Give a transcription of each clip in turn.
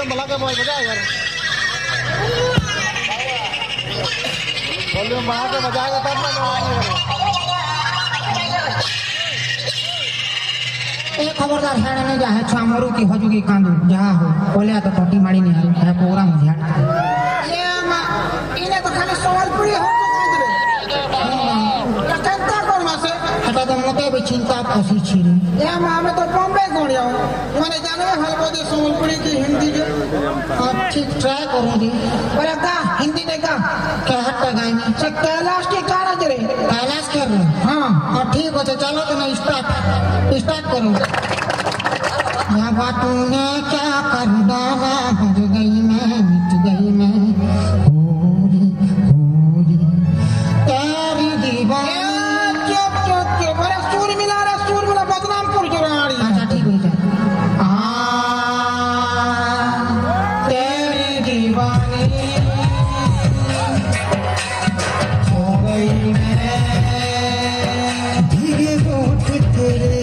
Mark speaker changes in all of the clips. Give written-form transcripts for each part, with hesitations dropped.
Speaker 1: volume बढ़ा के बजा यार वॉल्यूम बढ़ा के बजाएगा तब ना
Speaker 2: खबरदार हेड़े नहीं जा है छामरू की हजुगी कांदू जहां हो बोले तो टोटी मारी नहीं है प्रोग्राम ध्यान
Speaker 3: ये मां इने तो खाली संबलपुरी हो तो कतंता कोन मासे
Speaker 2: हटा तो मते भी चिंता फसी छिरी
Speaker 3: ये मां में तो बॉम्बे गोणियो माने जानो हलबो दे संबलपुरी की हिंदी के
Speaker 2: ठीक ट्राई करूंगी
Speaker 3: बोले का हिंदी ने का
Speaker 2: क्या हट गाई में
Speaker 3: से कैलाश के गाना जरे
Speaker 2: कैलाश कर रहे हां और ठीक हो चलो तो मैं स्टार्ट करूं या बातों ने क्या कर डाला हट गई मैं मिट गई मैं होरी होरी तेरी दीवानी
Speaker 3: चुप बोले सूर मिला बदनामपुर जुराड़ी
Speaker 2: अच्छा ठीक हो जाए तेरी दीवानी हो गई मैं धीरे होठ तेरे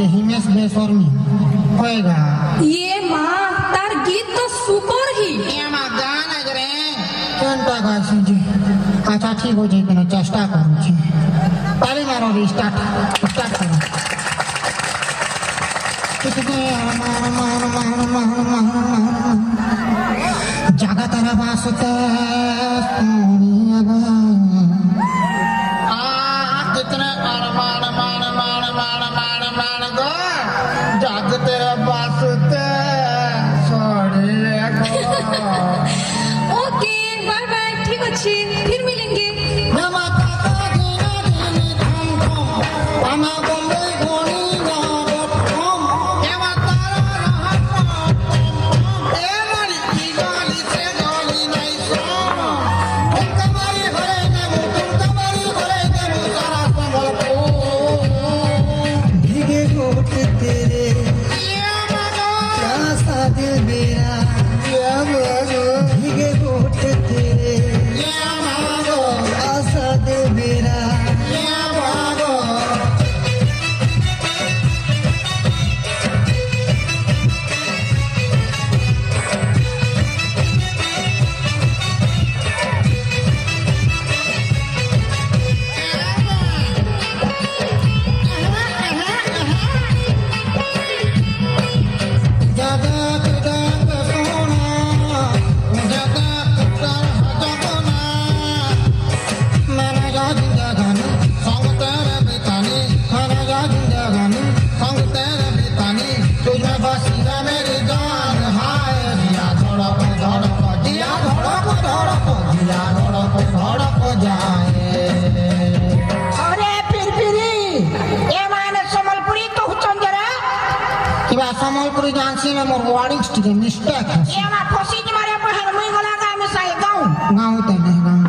Speaker 2: हिमेश बेसोरमी होएगा
Speaker 4: ये माँ तार गीत तो सुपर ही
Speaker 3: ये मां गाना जरे
Speaker 2: केनटा गासी जी अच्छा ठीक हो जाए ना चेष्टा करूं छी ताली मारो स्टार्ट करो कितने जगह तेरा वास्ते
Speaker 3: कितने जाग तेरा वास्ते
Speaker 4: ओके बाय बाय ठीक अच्छी फिर मिलेंगे
Speaker 2: संबलपुरी जानसी में मोर वार्डिंग मिस्टेक है
Speaker 3: ये मां फसी मारे पर मुई गला का में सही गाऊं
Speaker 2: गाऊं तो नहीं गाऊं